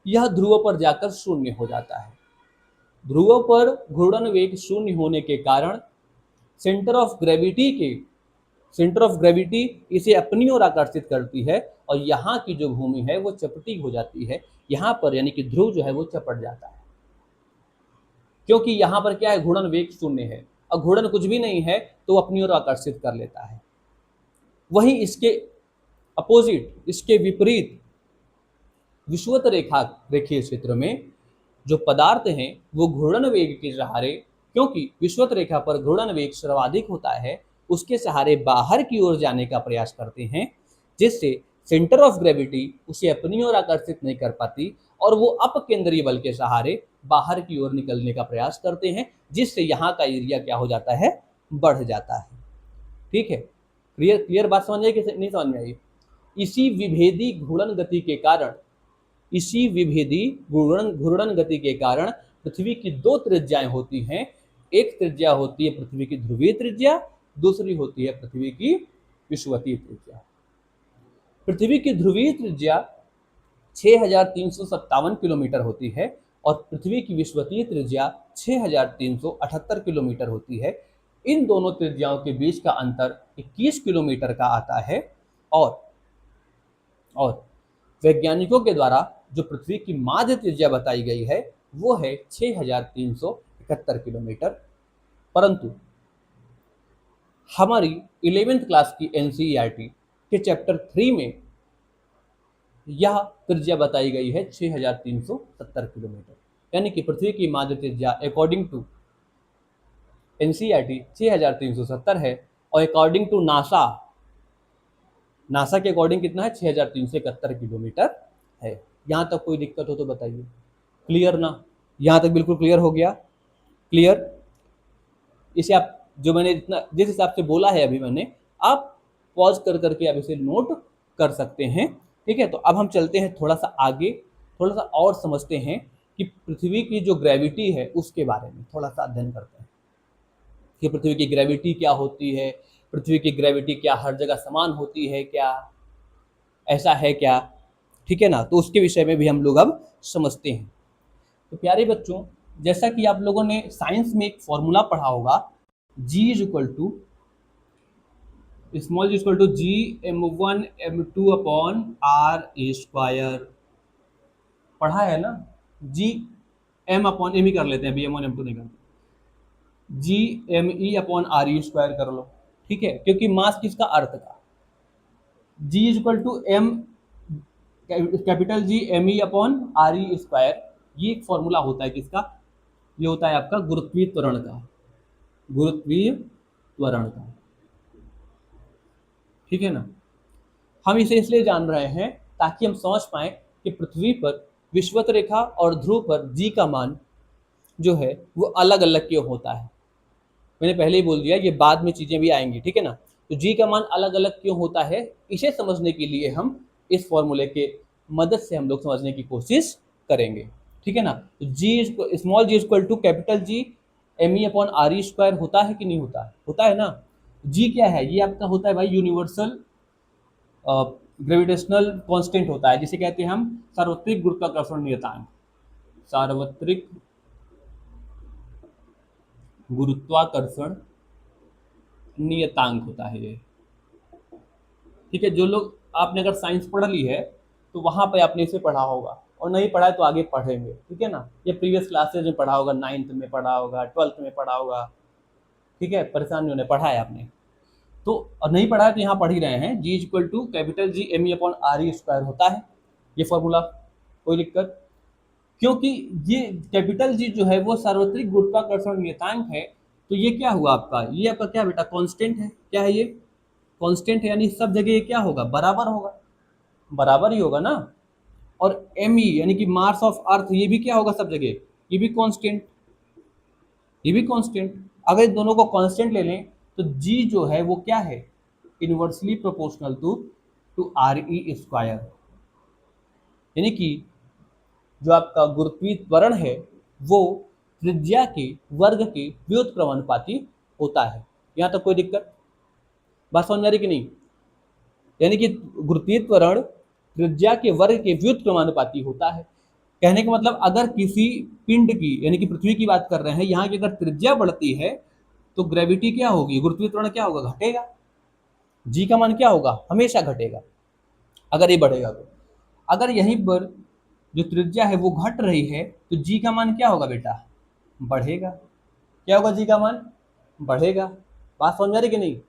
यह ध्रुव पर जाकर शून्य हो जाता है। ध्रुव पर घूर्णन वेग शून्य होने के कारण सेंटर ऑफ ग्रेविटी इसे अपनी ओर आकर्षित करती है और यहाँ की जो भूमि है वो चपटी हो जाती है। यहाँ पर यानी कि ध्रुव जो है वो चपट जाता है, क्योंकि यहाँ पर क्या है, घूर्णन वेग शून्य है और घूर्णन कुछ भी नहीं है तो अपनी ओर आकर्षित कर लेता है। वहीं इसके अपोजिट, इसके विपरीत विषुवत रेखीय क्षेत्र में जो पदार्थ हैं वो घूर्णन वेग के सहारे, क्योंकि विषुवत रेखा पर घूर्णन वेग सर्वाधिक होता है, उसके सहारे बाहर की ओर जाने का प्रयास करते हैं, जिससे सेंटर ऑफ ग्रेविटी उसे अपनी ओर आकर्षित नहीं कर पाती और वो अपकेंद्रीय बल के सहारे बाहर की ओर निकलने का प्रयास करते हैं, जिससे यहाँ का एरिया क्या हो जाता है, बढ़ जाता है। ठीक है, क्लियर बात समझ आई कि नहीं समझ में आई। इसी विभेदी घूर्णन गति के कारण पृथ्वी की दो त्रिज्याएं होती हैं। एक त्रिज्या होती है पृथ्वी की ध्रुवीय त्रिज्या, दूसरी होती है पृथ्वी की विषुवतीय त्रिज्या। पृथ्वी की ध्रुवीय त्रिज्या 6,357 किलोमीटर होती है और पृथ्वी की विषुवतीय त्रिज्या 6,378 किलोमीटर होती है। इन दोनों त्रिज्याओं के बीच का अंतर 21 किलोमीटर का आता है और वैज्ञानिकों के द्वारा जो पृथ्वी की माध्य त्रिज्या बताई गई है वो है 6,371 किलोमीटर। परंतु हमारी 11th क्लास की एनसीईआरटी के चैप्टर 3 में यह त्रिज्या बताई गई है 6,370 किलोमीटर, यानी कि पृथ्वी की माध्य त्रिज्या अकॉर्डिंग टू एनसीईआरटी 6,370 है और अकॉर्डिंग टू नासा के अकॉर्डिंग कितना है, 6,371 किलोमीटर है। यहाँ तक कोई दिक्कत हो तो बताइए। क्लियर ना? यहाँ तक बिल्कुल क्लियर हो गया? क्लियर? इसे आप जो मैंने जिस हिसाब से बोला है अभी मैंने, आप पॉज कर करके आप इसे नोट कर सकते हैं। ठीक है, तो अब हम चलते हैं थोड़ा सा आगे, थोड़ा सा और समझते हैं कि पृथ्वी की जो ग्रेविटी है उसके बारे में थोड़ा सा अध्ययन करते हैं कि पृथ्वी की ग्रेविटी क्या होती है, पृथ्वी की ग्रेविटी क्या हर जगह समान होती है, क्या ऐसा है क्या? ठीक है ना, तो उसके विषय में भी हम लोग अब समझते हैं। तो प्यारे बच्चों, जैसा कि आप लोगों ने साइंस में एक फॉर्मूला पढ़ा होगा, G is equal to small g equal to G m1 m2 upon R square, पढ़ा है ना? जी एम अपॉन एम ही कर लेते हैं, अभी m1 m2 नहीं करते, G M E upon R ई स्क्वायर कर लो। ठीक है, क्योंकि मास किसका, अर्थ का। G is equal to M capital G M E upon R E square, ये एक फॉर्मूला होता है किसका, ये होता है आपका गुरुत्वीय त्वरण का, गुरुत्वीय त्वरण का। ठीक है ना, हम इसे इसलिए जान रहे हैं ताकि हम समझ पाए कि पृथ्वी पर विषुवत रेखा और ध्रुव पर जी का मान जो है वो अलग अलग क्यों होता है। मैंने पहले ही बोल दिया, ये बाद में चीजें भी आएंगी। ठीक है ना, तो जी का मान अलग अलग क्यों होता है, इसे समझने के लिए हम इस फॉर्मूले के मदद से हम लोग समझने की कोशिश करेंगे। ठीक है ना, तो g small g equal to capital G M E upon R E square होता है कि नहीं होता है? होता है ना। जी क्या है, ये आपका होता है भाई यूनिवर्सल ग्रेविटेशनल कांस्टेंट होता है, जिसे कहते हैं हम सार्वत्रिक गुरुत्वाकर्षण नियतांक, सार्वत्रिक गुरुत्वाकर्षण नियतांक होता है ये। ठीक है, जो लोग आपने अगर साइंस पढ़ ली है तो वहां पे आपने इसे पढ़ा होगा, और नहीं पढ़ा है तो आगे पढ़ेंगे। ठीक है ना, ये प्रीवियस क्लासेज में पढ़ा होगा, 9th में पढ़ा होगा, 12th में पढ़ा होगा। ठीक है, परेशान नहीं होने, पढ़ा है आपने तो, और नहीं पढ़ा है तो यहाँ पढ़ ही रहे हैं। G equal to capital G M E upon R E square होता है ये फॉर्मूला, कोई दिक्कत? क्योंकि ये कैपिटल जी जो है वो सार्वत्रिक गुरुत्वाकर्षण नियतांक है, तो ये क्या हुआ आपका, ये आपका क्या बेटा, कांस्टेंट है। क्या है ये? कांस्टेंट है, यानी सब जगह ये क्या होगा, बराबर होगा, बराबर ही होगा ना। और एम ई यानी कि मास ऑफ अर्थ, ये भी क्या होगा सब जगह, ये भी कांस्टेंट, ये भी कांस्टेंट। अगर इन दोनों को कांस्टेंट ले लें तो जी जो है वो क्या है, inversely proportional to r E square, यानी कि जो आपका गुरुत्वीय त्वरण है वो त्रिज्या के वर्ग के व्युत्क्रमानुपाती होता है। यहाँ तक कोई दिक्कत? बात समझ आ रही कि नहीं? यानी कि गुरुत्वीय त्वरण त्रिज्या के वर्ग के व्युत्क्रमानुपाती होता है। कहने का मतलब, अगर किसी पिंड की यानी कि पृथ्वी की बात कर रहे हैं, यहाँ की अगर त्रिज्या बढ़ती है तो ग्रेविटी क्या होगी, गुरुत्वीय त्वरण क्या होगा, घटेगा। जी का मान क्या होगा, हमेशा घटेगा अगर ये बढ़ेगा तो। अगर यहीं पर जो त्रिज्या है वो घट रही है तो जी का मान क्या होगा बेटा, बढ़ेगा। क्या होगा, जी का मान बढ़ेगा। बात समझ आ रही कि नहीं?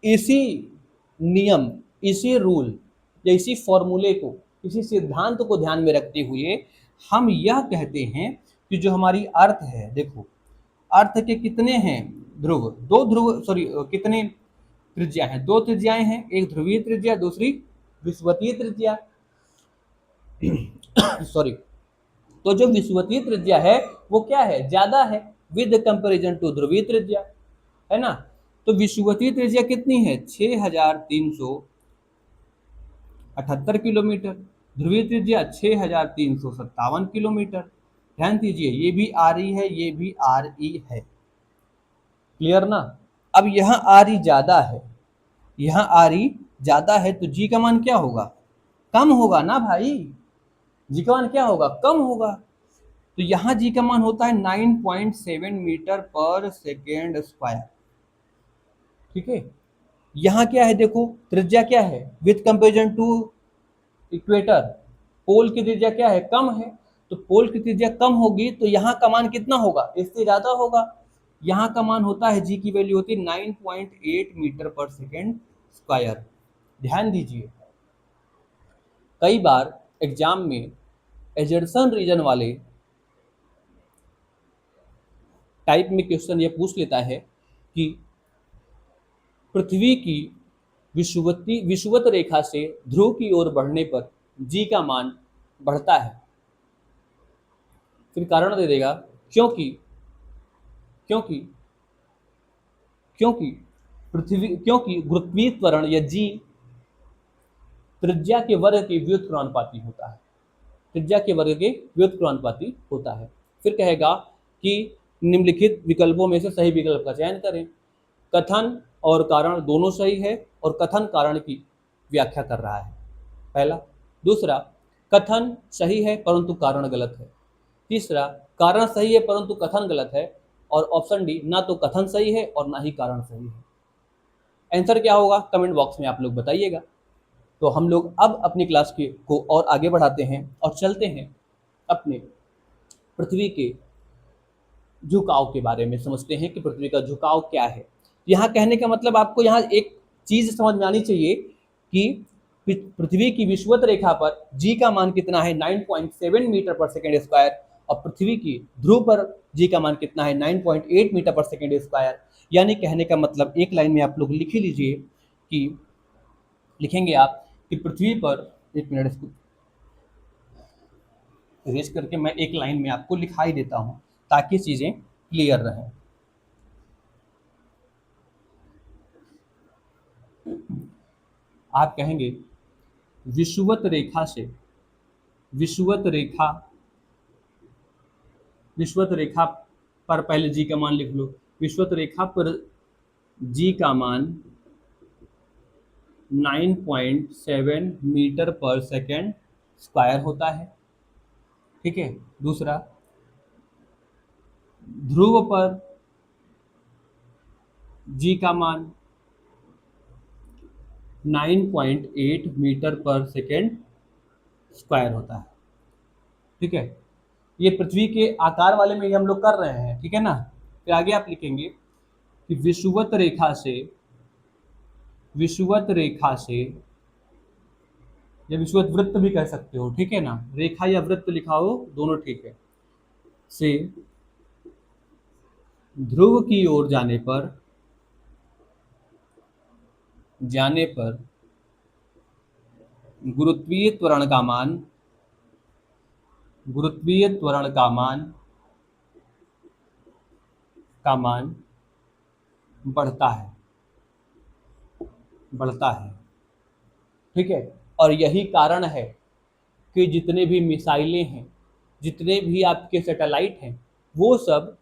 इसी नियम, इसी रूल या इसी फॉर्मूले को, इसी सिद्धांत को ध्यान में रखते हुए हम यह कहते हैं कि जो हमारी अर्थ है, देखो अर्थ के कितने हैं ध्रुव, दो ध्रुव, सॉरी कितने त्रिज्या हैं, दो त्रिज्याएं हैं, एक ध्रुवीय त्रिज्या, दूसरी विषुवतीय त्रिज्या। सॉरी, तो जो विषुवतीय त्रिज्या है वो क्या है, ज्यादा है विद कंपैरिजन टू ध्रुवीय त्रिज्या, है ना। तो विषुवतीय त्रिज्या कितनी है, 6,378 किलोमीटर, ध्रुवीय त्रिज्या 6,357 किलोमीटर, ध्यान दीजिए, ये भी आर ई है, ये भी आर ई है, क्लियर ना। अब यहाँ आर ई ज्यादा है, यहाँ आर ई ज्यादा है, तो जी का मान क्या होगा, कम होगा ना भाई, जी का मान क्या होगा, कम होगा। तो यहाँ जी का मान होता है 9.7 मीटर पर सेकेंड स्क्वायर, ठीक है। यहाँ क्या है देखो, त्रिज्या क्या है, विथ कंपेरिजन टू इक्वेटर, पोल की त्रिज्या क्या है, कम है। तो पोल की त्रिज्या कम होगी तो यहाँ का मान कितना होगा, इससे ज्यादा होगा। यहाँ का मान होता है, जी की वैल्यू होती है 9.8 मीटर पर सेकेंड स्क्वायर। ध्यान दीजिए, कई बार एग्जाम में एजर्सन रीजन वाले टाइप में क्वेश्चन ये पूछ लेता है कि पृथ्वी की विषुवत रेखा से ध्रुव की ओर बढ़ने पर जी का मान बढ़ता है। फिर कारण दे देगा, क्योंकि क्योंकि क्योंकि गुरुत्वीय त्वरण या जी त्रिज्या के वर्ग के व्युत्क्रमानुपाती होता है, त्रिज्या के वर्ग के व्युत्क्रमानुपाती होता है। फिर कहेगा कि निम्नलिखित विकल्पों में से सही विकल्प का चयन करें। कथन और कारण दोनों सही है, और कथन कारण की व्याख्या कर रहा है, पहला। दूसरा, कथन सही है परंतु कारण गलत है। तीसरा, कारण सही है परंतु कथन गलत है। और ऑप्शन डी, ना तो कथन सही है और ना ही कारण सही है। आंसर क्या होगा कमेंट बॉक्स में आप लोग बताइएगा। तो हम लोग अब अपनी क्लास को और आगे बढ़ाते हैं और चलते हैं अपने पृथ्वी के झुकाव के बारे में, समझते हैं कि पृथ्वी का झुकाव क्या है। यहाँ कहने का मतलब आपको यहाँ एक चीज समझ में आनी चाहिए कि पृथ्वी की विषुवत रेखा पर जी का मान कितना है, 9.7 मीटर पर सेकेंड स्क्वायर, और पृथ्वी की ध्रुव पर जी का मान कितना है, 9.8 मीटर पर सेकेंड स्क्वायर। यानी कहने का मतलब, एक लाइन में आप लोग लिख ही लीजिए कि लिखेंगे आप कि पृथ्वी पर, एक मिनट इसको इरेज करके मैं एक लाइन में आपको लिखाई देता हूं ताकि चीजें क्लियर रहें। आप कहेंगे विषुवत रेखा से, विषुवत रेखा विषुवत रेखा पर पहले जी का मान लिख लो। विषुवत रेखा पर जी का मान 9.7 मीटर पर सेकेंड स्क्वायर होता है, ठीक है। दूसरा, ध्रुव पर जी का मान 9.8 मीटर पर सेकेंड स्क्वायर होता है, ठीक है। ये पृथ्वी के आकार वाले में ही हम लोग कर रहे हैं, ठीक है ना। फिर आगे आप लिखेंगे कि विषुवत रेखा से या विषुवत वृत्त भी कह सकते हो, ठीक है ना, रेखा या वृत्त लिखा हो दोनों ठीक है, से ध्रुव की ओर जाने पर गुरुत्वीय त्वरण का मान बढ़ता है, ठीक है। और यही कारण है कि जितने भी मिसाइलें हैं, जितने भी आपके सैटेलाइट हैं, वो सब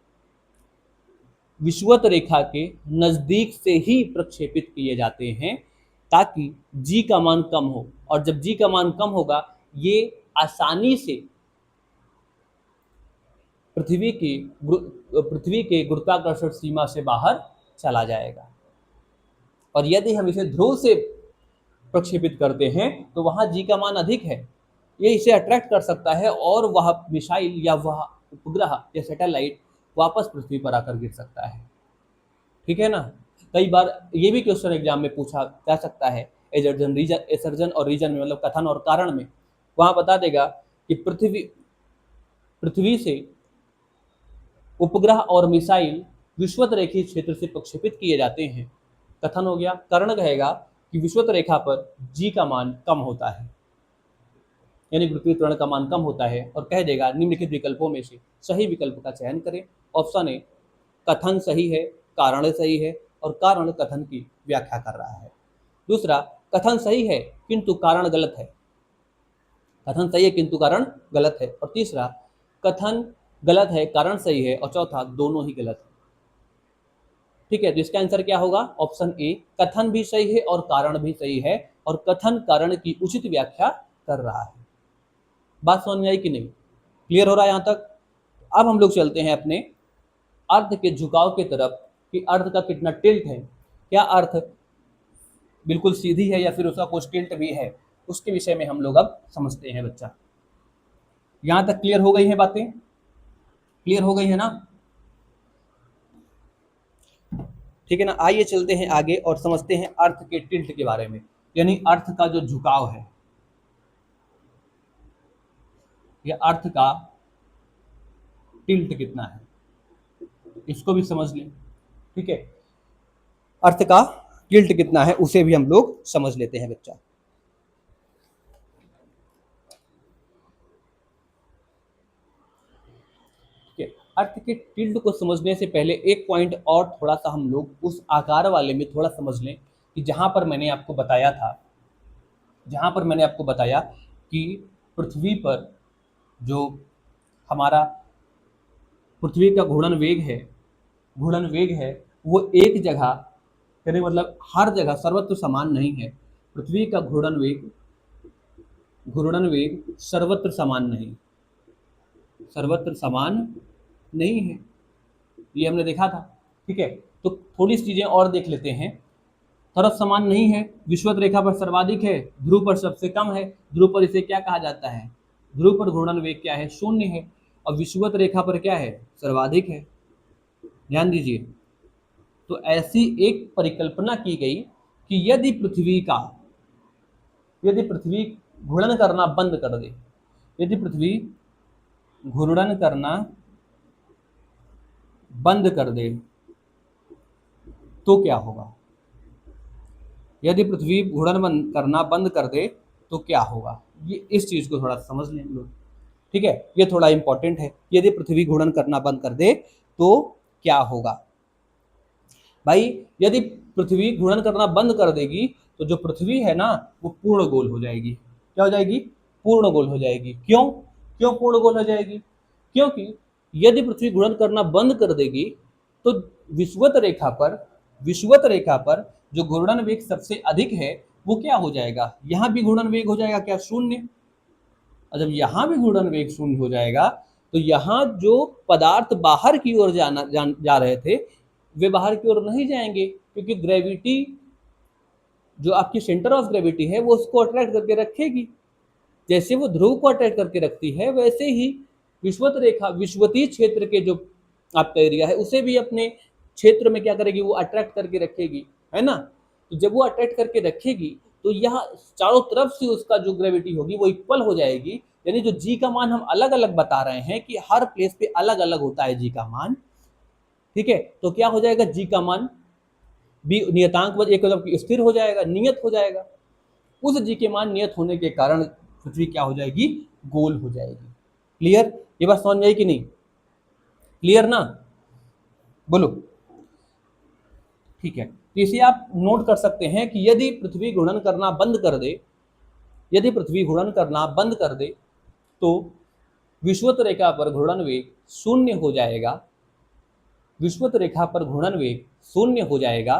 विषुवत रेखा के नज़दीक से ही प्रक्षेपित किए जाते हैं ताकि जी का मान कम हो। और जब जी का मान कम होगा, ये आसानी से पृथ्वी के गुरुत्वाकर्षण सीमा से बाहर चला जाएगा। और यदि हम इसे ध्रुव से प्रक्षेपित करते हैं तो वहां जी का मान अधिक है, ये इसे अट्रैक्ट कर सकता है और वह मिसाइल या वह उपग्रह या सैटेलाइट वापस पृथ्वी पर आकर गिर सकता है, ठीक है ना। कई बार ये भी क्वेश्चन एग्जाम में पूछा जा सकता है, एसर्जन और रीजन में, मतलब कथन और कारण में, वहां बता देगा कि पृथ्वी से उपग्रह और मिसाइल विषुवत रेखीय क्षेत्र से प्रक्षेपित किए जाते हैं, कथन हो गया। कर्ण कहेगा कि विषुवत रेखा पर जी का मान कम होता है, यानी गुरुत्वीय त्वरण का मान कम होता है, और कह देगा निम्नलिखित विकल्पों में से सही विकल्प का चयन करें। ऑप्शन ए, कथन सही है, कारण सही है, और कारण कथन की व्याख्या कर रहा है। दूसरा, कथन सही है किंतु कारण गलत है, कथन सही है किंतु कारण गलत है। और तीसरा, कथन गलत है, कारण सही है, और चौथा दोनों ही गलत है। ठीक है, तो इसका आंसर क्या होगा? ऑप्शन ए, कथन भी सही है और कारण भी सही है, और कथन कारण की उचित व्याख्या कर रहा है। बात समझ में आई कि नहीं? क्लियर हो रहा है यहाँ तक? अब हम लोग चलते हैं अपने अर्थ के झुकाव की तरफ कि अर्थ का कितना टिल्ट है, क्या अर्थ बिल्कुल सीधी है या फिर उसका कुछ टिल्ट भी है, उसके विषय में हम लोग अब समझते हैं बच्चा। यहाँ तक क्लियर हो गई है बातें? क्लियर हो गई है ना? ठीक है ना, आइए चलते हैं आगे और समझते हैं अर्थ के टिल्ट के बारे में, यानी अर्थ का जो झुकाव है, या अर्थ का टिल्ट कितना है, इसको भी समझ लें। ठीक है, अर्थ का टिल्ट कितना है उसे भी हम लोग समझ लेते हैं बच्चा। ठीक है, अर्थ के टिल्ट को समझने से पहले एक पॉइंट और थोड़ा सा हम लोग उस आकार वाले में थोड़ा समझ लें कि जहां पर मैंने आपको बताया था, जहां पर मैंने आपको बताया कि पृथ्वी पर जो हमारा पृथ्वी का घूर्णन वेग है वो एक जगह, यानी मतलब हर जगह सर्वत्र समान नहीं है। पृथ्वी का घूर्णन वेग सर्वत्र समान नहीं, सर्वत्र समान नहीं है, ये हमने देखा था। ठीक है, तो थोड़ी सी चीजें और देख लेते हैं। तरफ समान नहीं है, विषुवत रेखा पर सर्वाधिक है, ध्रुव पर सबसे कम है। ध्रुव पर इसे क्या कहा जाता है? ध्रुव पर घूर्णन वेग क्या है? शून्य है। और विषुवत रेखा पर क्या है? सर्वाधिक है। ध्यान दीजिए, तो ऐसी एक परिकल्पना की गई कि यदि पृथ्वी घूर्णन करना बंद कर दे, यदि पृथ्वी घूर्णन करना बंद कर दे तो क्या होगा? यदि पृथ्वी घूर्णन करना बंद कर दे तो क्या होगा? ये इस चीज को थोड़ा समझ लें हम लोग। ठीक है, ये थोड़ा इंपॉर्टेंट है। यदि पृथ्वी घूर्णन करना बंद कर दे तो क्या होगा? भाई, यदि पृथ्वी घूर्णन करना बंद कर देगी तो जो पृथ्वी है ना वो पूर्ण गोल हो जाएगी। क्या हो जाएगी? पूर्ण गोल हो जाएगी। क्यों? क्यों पूर्ण गोल हो जाएगी? क्योंकि यदि पृथ्वी घूर्णन करना बंद कर देगी तो विषुवत रेखा पर जो घूर्णन वेग सबसे अधिक है वो क्या हो जाएगा? यहाँ भी घूर्णन वेग हो जाएगा क्या? शून्य। और जब यहाँ भी घूर्णन वेग शून्य हो जाएगा तो यहाँ जो पदार्थ बाहर की ओर जा रहे थे वे बाहर की ओर नहीं जाएंगे, क्योंकि ग्रेविटी, जो आपकी सेंटर ऑफ ग्रेविटी है, वो उसको अट्रैक्ट करके रखेगी। जैसे वो ध्रुव को अट्रैक्ट करके रखती है वैसे ही विषुवतीय क्षेत्र के जो आपका एरिया है उसे भी अपने क्षेत्र में क्या करेगी? वो अट्रैक्ट करके रखेगी, है ना? तो जब वो अट्रैक्ट करके रखेगी तो यहाँ चारों तरफ से उसका जो ग्रेविटी होगी वो इक्वल हो जाएगी। यानी जो जी का मान हम अलग अलग बता रहे हैं कि हर प्लेस पे अलग अलग होता है जी का मान। ठीक है, तो क्या हो जाएगा? जी का मान भी नियतांक एक स्थिर हो जाएगा, नियत हो जाएगा। उस जी के मान नियत होने के कारण पृथ्वी क्या हो जाएगी? गोल हो जाएगी। क्लियर? ये बात समझ में आई कि नहीं? क्लियर ना? बोलो। ठीक है, तो इसे आप नोट कर सकते हैं कि यदि पृथ्वी घूर्णन करना बंद कर दे, यदि पृथ्वी घूर्णन करना बंद कर दे तो विषुवत रेखा पर घूर्णन वेग शून्य हो जाएगा। विषुवत रेखा पर घूर्णन वेग शून्य हो जाएगा